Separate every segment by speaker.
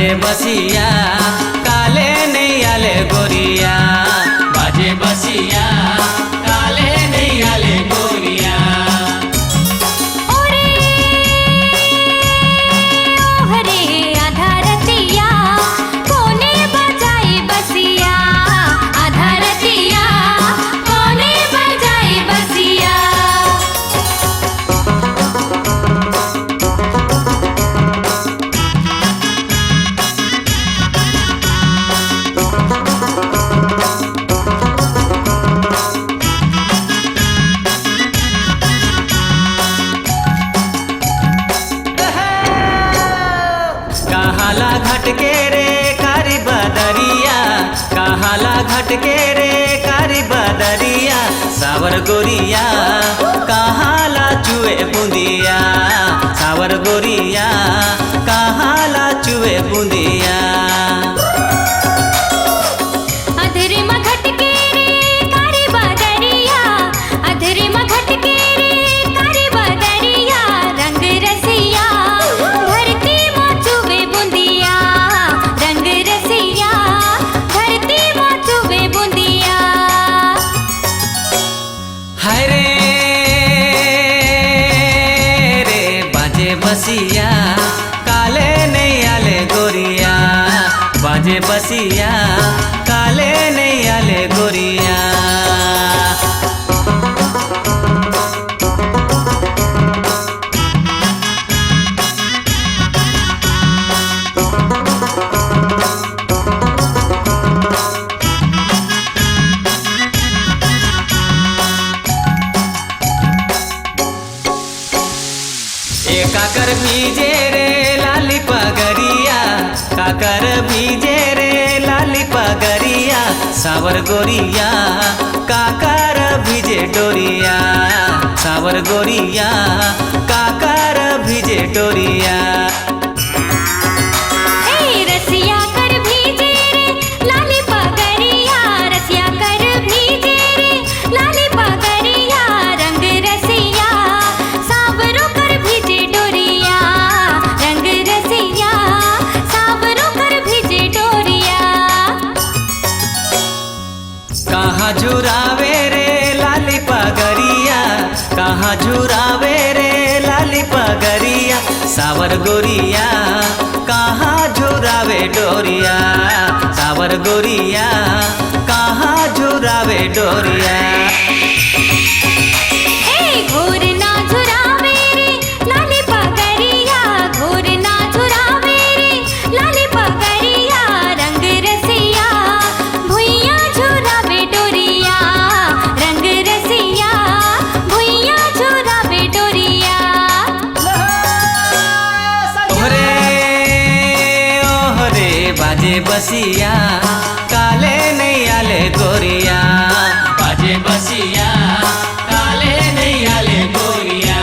Speaker 1: बाजे बसिया काले नहीं आले गोरिया, बाजे बसिया काले नहीं आले गोरिया। कहाला घटके रे कारी बदरिया, कहाला घटके रे कारी बदरिया, सावर गोरिया कहाला चुए बूंदिया, सावर गोरिया कहाला चुए बूंदिया। बसिया काले नहीं आले गोरिया, बाजे बसिया काले नहीं आले गोरिया। काकर भीजे रे लाली पगरिया, काकर भीजे रे लाली पगरिया, सावर गोरिया काकर भीजे डोरिया, सावर गोरिया काकर भीजे डोरिया। कहाँ झुरावे रे लाली पगरिया, कहाँ झुरावे रे लाली पगरिया, सावर गोरिया कहाँ झुरावे डोरिया, सावर गोरिया कहाँ झुरावे डोरिया। बाजे बसिया काले नहीं आले गोरिया, बाजे बसिया काले नहीं आले गोरिया।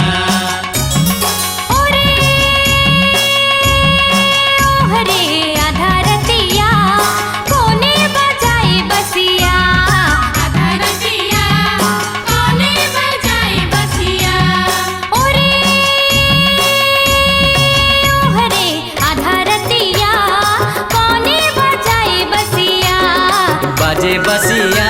Speaker 1: बाजे बसिया